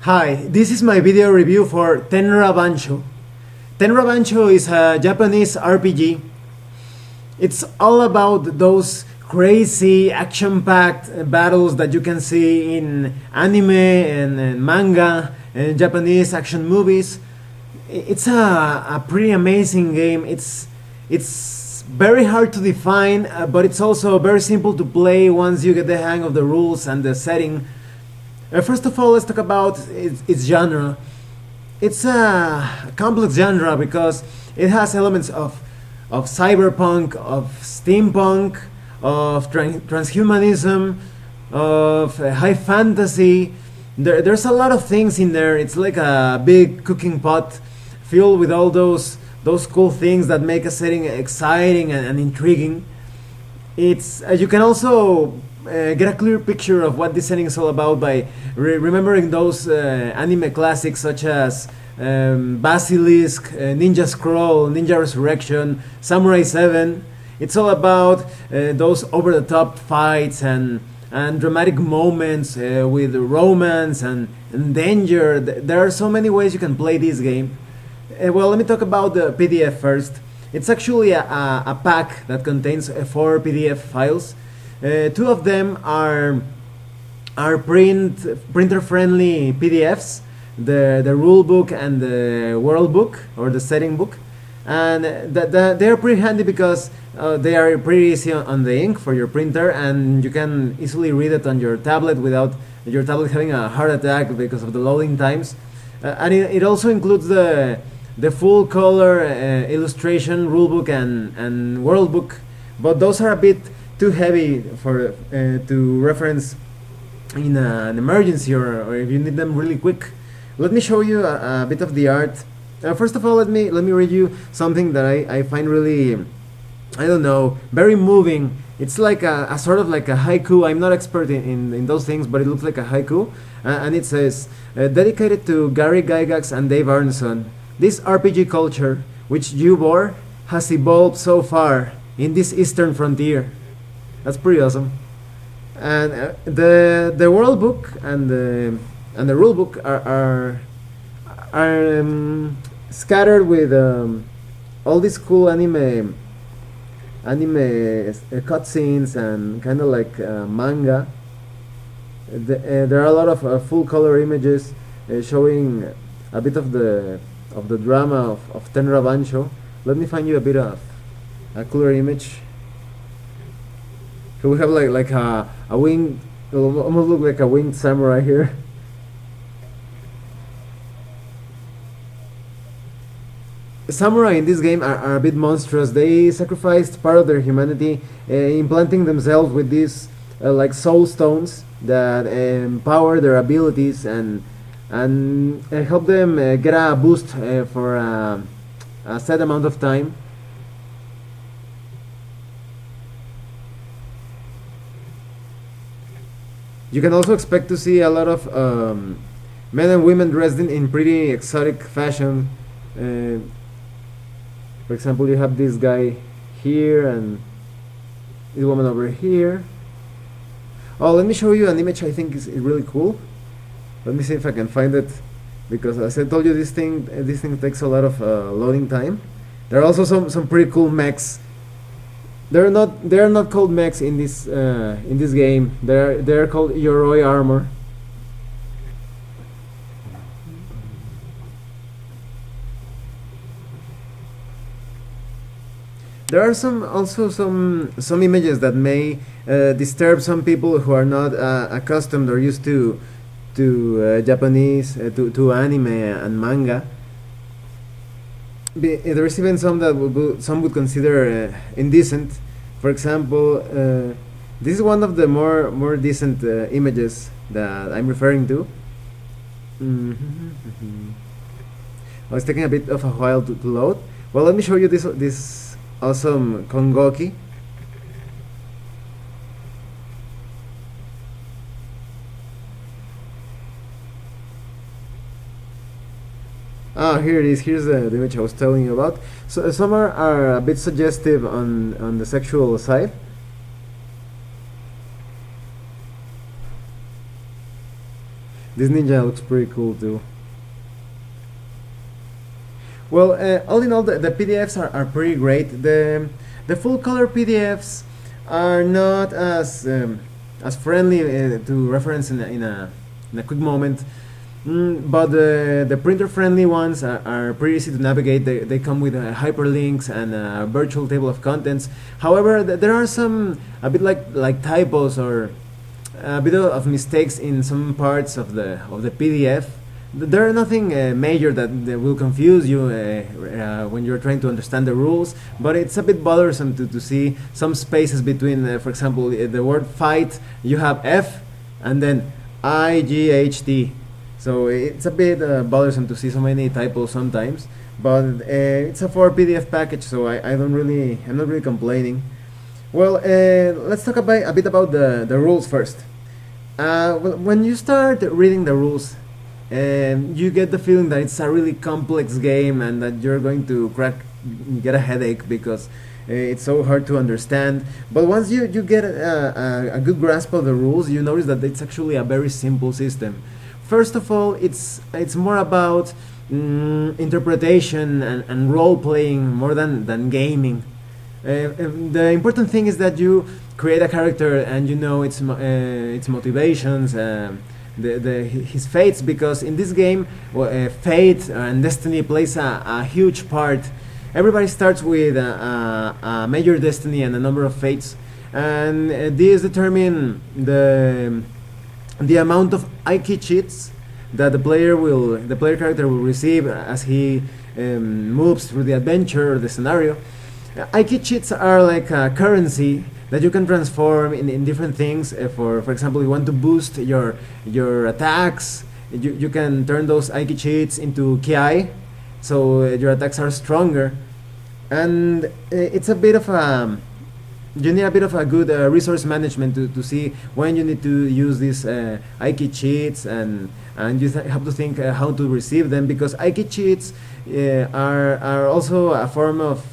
Hi, this is my video review for Tenra Bansho. Tenra Bansho is a Japanese RPG. It's all about those crazy action-packed battles that you can see in anime and manga and Japanese action movies. It's a pretty amazing game. It's very hard to define, but it's also very simple to play once you get the hang of the rules and the setting. First of all, let's talk about its genre. It's a complex genre because it has elements of cyberpunk, of steampunk, of transhumanism, of high fantasy. There's a lot of things in there. It's like a big cooking pot filled with all those cool things that make a setting exciting and intriguing. It's you can also get a clear picture of what this setting is all about by remembering those anime classics such as Basilisk, Ninja Scroll, Ninja Resurrection, Samurai 7. It's all about those over-the-top fights and dramatic moments with romance and danger. There are so many ways you can play this game. Well, let me talk about the PDF first. It's actually a pack that contains 4 PDF files. 2 of them are printer-friendly PDFs, the rule book and the world book or the setting book, and they're pretty handy because they are pretty easy on the ink for your printer, and you can easily read it on your tablet without your tablet having a heart attack because of the loading times. And it also includes the full color illustration rulebook and world book, but those are a bit too heavy for to reference in an emergency or if you need them really quick. Let me show you a bit of the art. First of all, let me read you something that I find really, I don't know, very moving. It's like a sort of like a haiku. I'm not expert in those things, but it looks like a haiku. And it says, dedicated to Gary Gygax and Dave Arneson, this RPG culture, which you bore, has evolved so far in this eastern frontier. That's pretty awesome. And the world book and the rule book are scattered with all these cool anime cutscenes and kind of like manga. There are a lot of full color images showing a bit of the drama of Tenra Bansho. Let me find you a bit of a cooler image. So we have like a winged, almost look like a winged samurai here. Samurai in this game are a bit monstrous. They sacrificed part of their humanity, implanting themselves with these like soul stones that empower their abilities and help them get a boost for a set amount of time. You can also expect to see a lot of men and women dressed in pretty exotic fashion. For example, you have this guy here and this woman over here. Oh, let me show you an image I think is really cool. Let me see if I can find it, because as I told you, this thing takes a lot of loading time. There are also some pretty cool mechs. They're not called mechs in this game. They're called Yoroi armor. There are some images that may disturb some people who are not accustomed or used to Japanese to anime and manga. There's even some that some would consider indecent. For example, this is one of the more decent images that I'm referring to. Oh, it's taking a bit of a while to load. Well, let me show you this awesome kongoki. Ah, here it is. Here's the image I was telling you about. So some are a bit suggestive on the sexual side. This ninja looks pretty cool too. Well, all in all, the PDFs are pretty great. The full color PDFs are not as friendly to reference in a quick moment. But the printer friendly ones are pretty easy to navigate. They come with hyperlinks and a virtual table of contents. However, there are some a bit like typos or a bit of mistakes in some parts of the PDF. There are nothing major that will confuse you when you're trying to understand the rules, but it's a bit bothersome to see some spaces between, for example, the word fight, you have F and then IGHT. So it's a bit bothersome to see so many typos sometimes, but it's a 4 PDF package, so I'm not really complaining. Well, let's talk a bit about the rules first. When you start reading the rules, you get the feeling that it's a really complex game and that you're going to get a headache because it's so hard to understand. But once you get a good grasp of the rules, you notice that it's actually a very simple system. First of all, it's more about interpretation and role playing more than gaming. The important thing is that you create a character and you know its motivations, his fates, because in this game, fate and destiny plays a huge part. Everybody starts with a major destiny and a number of fates, and these determine the amount of Aiki cheats that the player character will receive as he moves through the adventure or the scenario. Aiki cheats are like a currency that you can transform in different things. For example, you want to boost your attacks, you can turn those Aiki cheats into Ki, so your attacks are stronger. And it's a bit of a you need a bit of a good resource management to see when you need to use these Aiki cheats, and you have to think how to receive them, because Aiki cheats are also a form of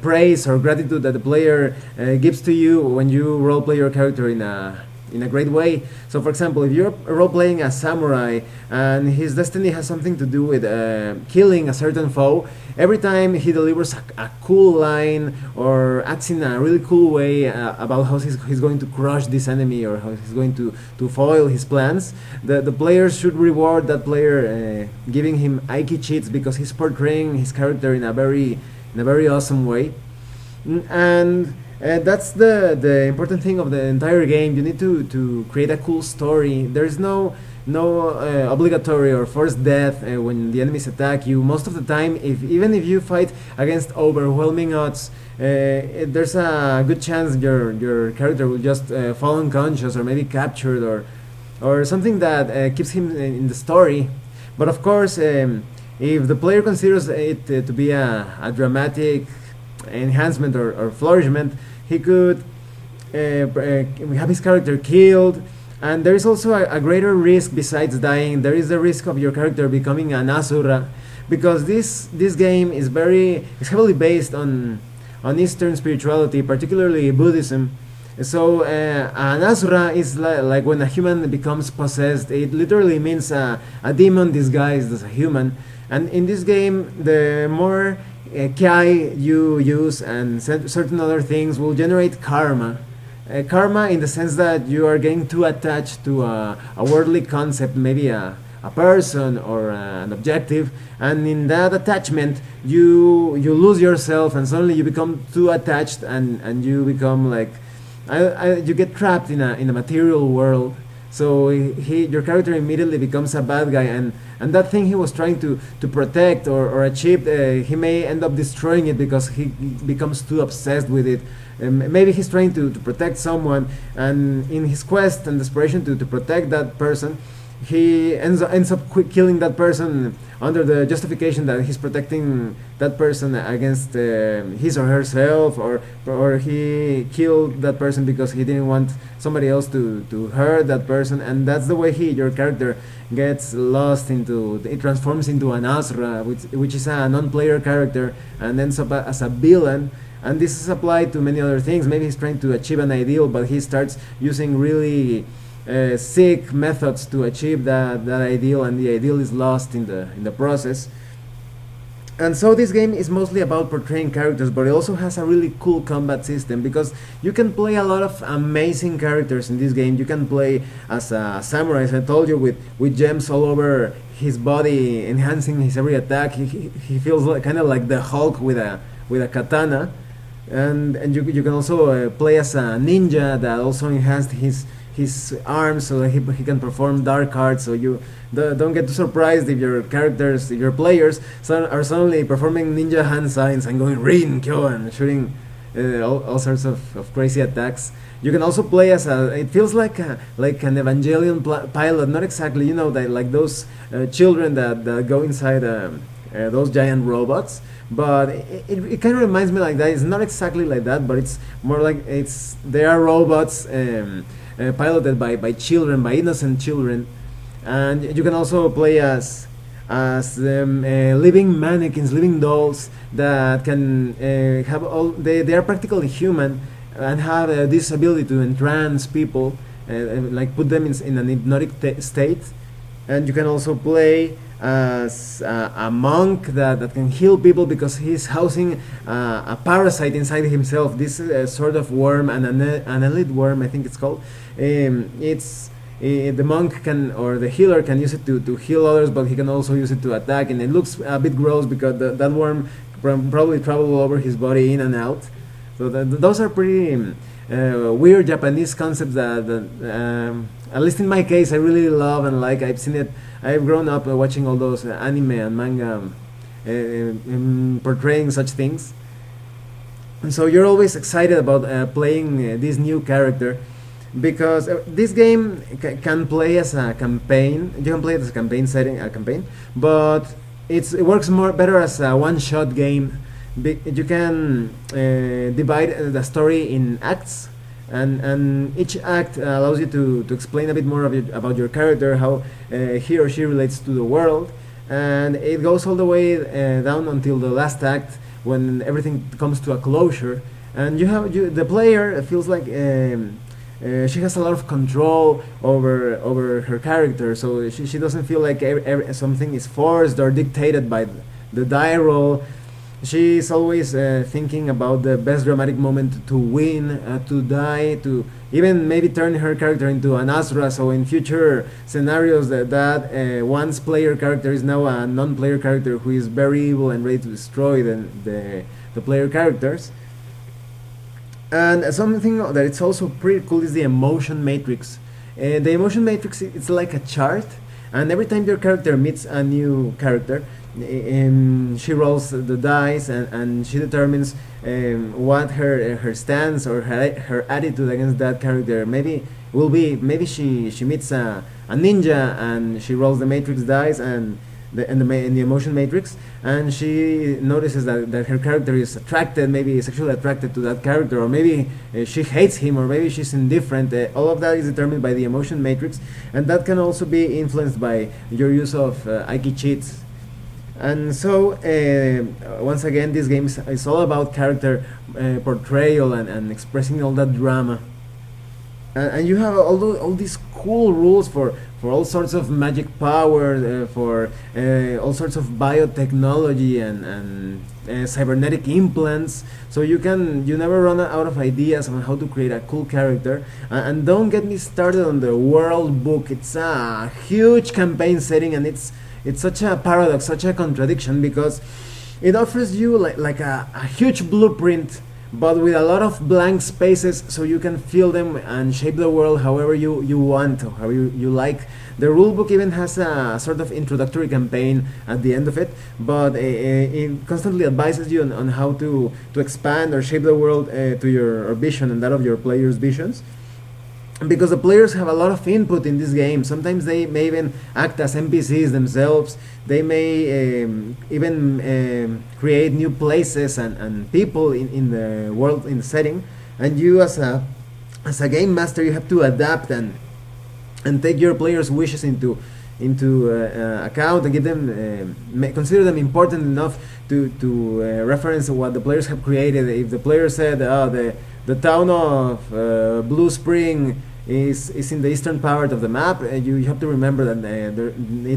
praise or gratitude that the player gives to you when you roleplay your character in a great way. So for example, if you're role-playing a samurai and his destiny has something to do with killing a certain foe, every time he delivers a cool line or acts in a really cool way about how he's going to crush this enemy or how he's going to foil his plans, the players should reward that player giving him Aiki cheats, because he's portraying his character in a very awesome way. And that's the important thing of the entire game. You need to create a cool story. There's no obligatory or forced death when the enemies attack you. Most of the time, even if you fight against overwhelming odds, there's a good chance your character will just fall unconscious or maybe captured or something that keeps him in the story. But of course, if the player considers it to be a dramatic enhancement or flourishment, he could have his character killed. And there is also a greater risk besides dying. There is the risk of your character becoming an asura, because this game is heavily based on Eastern spirituality, particularly Buddhism. So an asura is like when a human becomes possessed. It literally means a demon disguised as a human. And in this game, the more Ki you use and certain other things will generate karma. Karma in the sense that you are getting too attached to a worldly concept, maybe a person or an objective, and in that attachment you lose yourself, and suddenly you become too attached, and you become like you get trapped in a material world. So your character immediately becomes a bad guy, and that thing he was trying to protect or achieve, he may end up destroying it because he becomes too obsessed with it. Maybe he's trying to protect someone, and in his quest and desperation to protect that person, he ends up killing that person under the justification that he's protecting that person against his or herself, or he killed that person because he didn't want somebody else to hurt that person. And that's the way your character gets lost it transforms into an asura, which is a non-player character, and ends up as a villain. And this is applied to many other things. Maybe he's trying to achieve an ideal, but he starts using really seek methods to achieve that ideal, and the ideal is lost in the process. And so this game is mostly about portraying characters, but it also has a really cool combat system, because you can play a lot of amazing characters in this game. You can play as a samurai, as I told you, with gems all over his body, enhancing his every attack. He feels like, kind of like the Hulk with a katana. And you can also play as a ninja that also enhanced his arms, so that he can perform dark arts. So you don't get too surprised if your characters, if your players are suddenly performing ninja hand signs and going rin kyo and shooting all sorts of crazy attacks. You can also play as it feels like an Evangelion pilot, not exactly, that, like those children that go inside those giant robots, but it kind of reminds me like that. It's not exactly like that, but it's more like they are robots piloted by children, by innocent children. And you can also play as living mannequins, living dolls that can have they are practically human and have this ability to entrance people, like put them in an hypnotic state. And you can also play as a monk that can heal people, because he's housing a parasite inside himself. This sort of worm, an elite worm, I think it's called. The monk or the healer can use it to heal others, but he can also use it to attack, and it looks a bit gross because that worm probably travels all over his body, in and out. So those are pretty weird Japanese concepts that at least in my case, I really love and like. I've grown up watching all those anime and manga portraying such things. And so you're always excited about playing this new character, because this game can play as a campaign. You can play it as a campaign setting, but it works better as a one-shot game. You can divide the story in acts, and each act allows you to explain a bit more about your character, how he or she relates to the world, and it goes all the way down until the last act, when everything comes to a closure. And the player feels like she has a lot of control over her character, so she doesn't feel like something is forced or dictated by the die roll. She's always thinking about the best dramatic moment to win, to die, to even maybe turn her character into an Asura. So in future scenarios, that one's player character is now a non-player character who is very evil and ready to destroy the player characters. And something that it's also pretty cool is the emotion matrix. The emotion matrix, it's like a chart, and every time your character meets a new character, she rolls the dice, and she determines what her stance or her attitude against that character will be. Maybe she meets a ninja, and she rolls the matrix dice and the emotion matrix, and she notices that her character is attracted, maybe sexually attracted to that character, or maybe she hates him, or maybe she's indifferent. All of that is determined by the emotion matrix, and that can also be influenced by your use of Aiki cheats. And so once again, this game is all about character portrayal and expressing all that drama. And you have all these cool rules for all sorts of magic power, for all sorts of biotechnology and cybernetic implants. So you never run out of ideas on how to create a cool character. And don't get me started on the world book. It's a huge campaign setting, and it's such a paradox, such a contradiction, because it offers you like a huge blueprint, but with a lot of blank spaces, so you can fill them and shape the world however you want, or how you like. The rulebook even has a sort of introductory campaign at the end of it, but it constantly advises you on how to expand or shape the world to your vision and that of your players' visions. Because the players have a lot of input in this game. Sometimes they may even act as NPCs themselves. They may even create new places and people in the world, in the setting. And you, as a game master, you have to adapt and take your players' wishes into account, and give them consider them important enough to reference what the players have created. If the player said, the town of Blue Spring is in the eastern part of the map. You have to remember that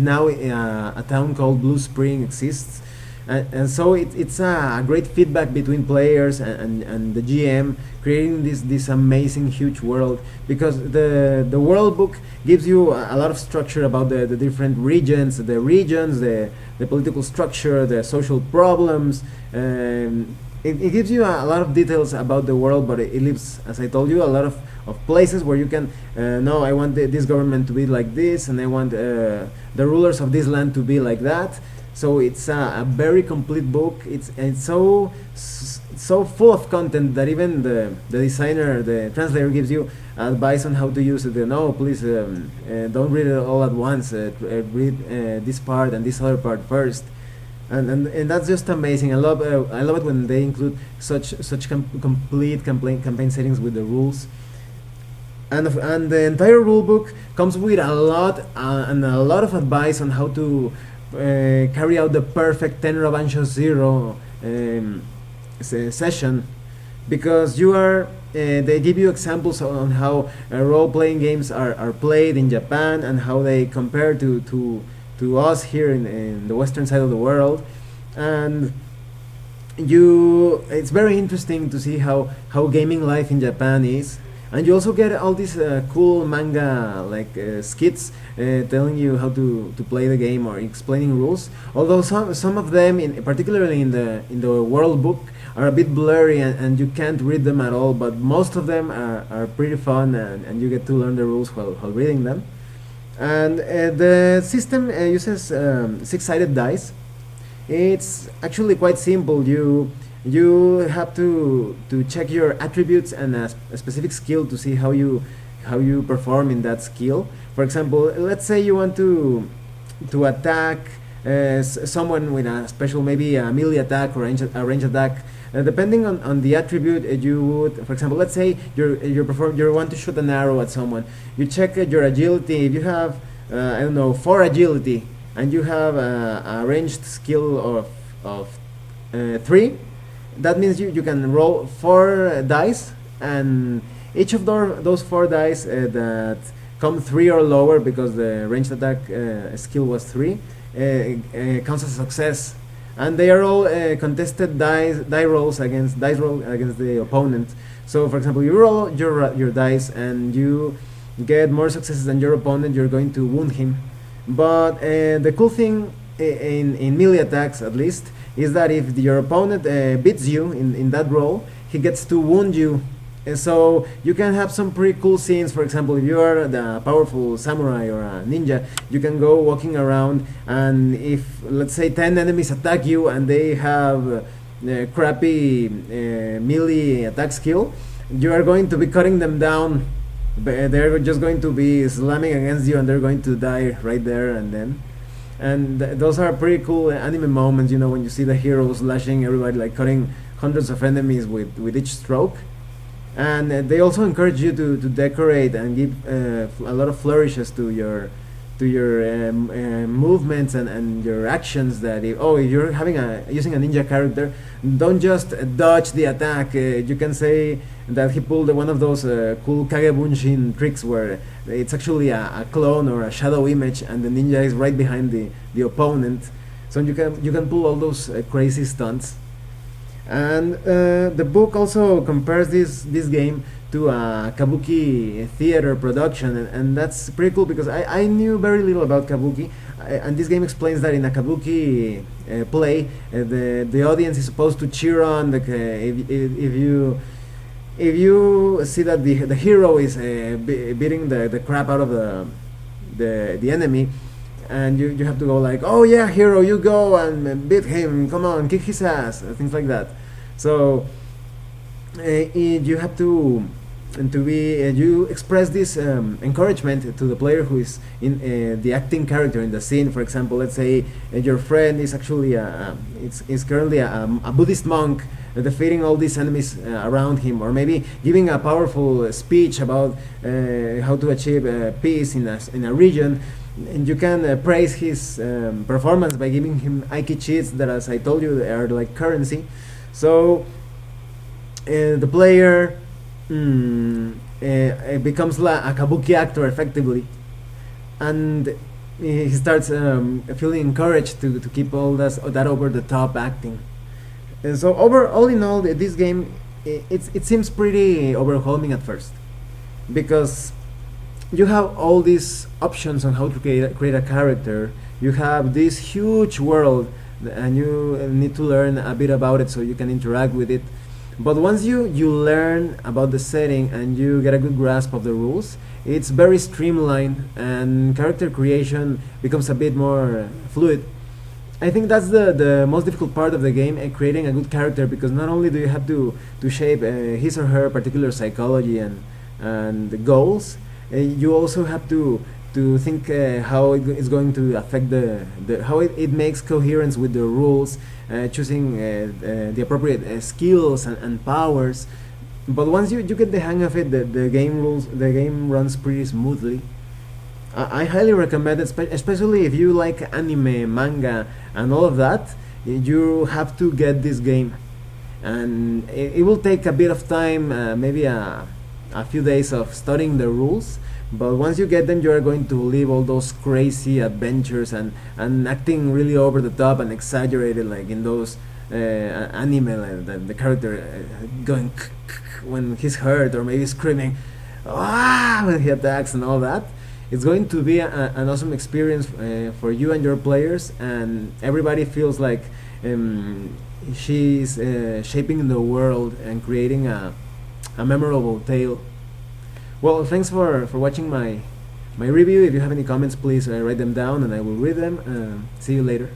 now a town called Blue Spring exists, and so it's a great feedback between players and the GM, creating this amazing huge world, because the world book gives you a lot of structure about the different regions, the political structure, the social problems. It gives you a lot of details about the world, but it leaves, as I told you, a lot of places where you can no, I want this government to be like this, and I want the rulers of this land to be like that. So it's a very complete book. It's so full of content that even the designer, the translator, gives you advice on how to use it. No, please don't read it all at once. Read this part and this other part first. And that's just amazing. I love it when they include such complete campaign settings with the rules. And the entire rule book comes with a lot of advice on how to carry out the perfect Tenra Bansho Zero session, because they give you examples on how role-playing games are played in Japan and how they compare to us here in the western side of the world. And it's very interesting to see how gaming life in Japan is. And you also get all these cool manga skits telling you how to play the game or explaining rules. Although some of them, particularly in the world book, are a bit blurry and you can't read them at all. But most of them are pretty fun, and you get to learn the rules while reading them. And the system uses 6-sided dice. It's actually quite simple. You have to check your attributes and a specific skill to see how you perform in that skill. For example, let's say you want to attack someone with a special, maybe a melee attack or a range attack. Depending on the attribute, you would, for example, let's say you want to shoot an arrow at someone. You check your agility. If you have I don't know, 4 agility, and you have a ranged skill of 3. That means you can roll 4 dice, and each of those 4 dice that come 3 or lower, because the ranged attack skill was 3, counts as a success. And they are all contested die rolls against the opponent. So, for example, you roll your dice and you get more successes than your opponent, you're going to wound him. But the cool thing in melee attacks, at least, is that if your opponent beats you in that roll, he gets to wound you. So you can have some pretty cool scenes. For example, if you are the powerful samurai or a ninja, you can go walking around, and if, let's say, 10 enemies attack you and they have crappy melee attack skill, you are going to be cutting them down. They're just going to be slamming against you, and they're going to die right there and then. And those are pretty cool anime moments, you know, when you see the hero slashing everybody, like cutting hundreds of enemies with each stroke. And they also encourage you to decorate and give a lot of flourishes to your movements and your actions. That if you're using a ninja character, don't just dodge the attack. You can say that he pulled one of those cool Kagebunshin tricks where it's actually a clone or a shadow image, and the ninja is right behind the opponent. So you can pull all those crazy stunts. And the book also compares this game to a kabuki theater production, and that's pretty cool, because I knew very little about kabuki, and this game explains that in a kabuki play, the audience is supposed to cheer on. If you see that the hero is beating the crap out of the enemy, and you have to go like, oh yeah, hero, you go and beat him, come on, kick his ass, things like that. So you have to you express this encouragement to the player who is in the acting character in the scene. For example, let's say your friend is actually is currently a Buddhist monk, defeating all these enemies around him, or maybe giving a powerful speech about how to achieve peace in a region. And you can praise his performance by giving him Aiki cheats that, as I told you, are like currency. So the player it becomes like a kabuki actor effectively, and he starts feeling encouraged to keep all that over the top acting. And so all in all, this game it seems pretty overwhelming at first, because you have all these options on how to create a character. You have this huge world, and you need to learn a bit about it so you can interact with it. But once you learn about the setting and you get a good grasp of the rules, it's very streamlined, and character creation becomes a bit more fluid. I think that's the most difficult part of the game, creating a good character, because not only do you have to shape his or her particular psychology and the goals, you also have to think how it's going to affect how it makes coherence with the rules, choosing the appropriate skills and powers. But once you get the hang of it, the game runs pretty smoothly. I highly recommend it, especially if you like anime, manga, and all of that. You have to get this game, and it will take a bit of time, maybe a few days of studying the rules. But once you get them, you are going to live all those crazy adventures and acting really over the top and exaggerated, like in those anime, like the character going when he's hurt, or maybe screaming when he attacks and all that. It's going to be an awesome experience for you and your players, and everybody feels like she's shaping the world and creating a memorable tale. Well, thanks for watching my review. If you have any comments, please write them down and I will read them. See you later.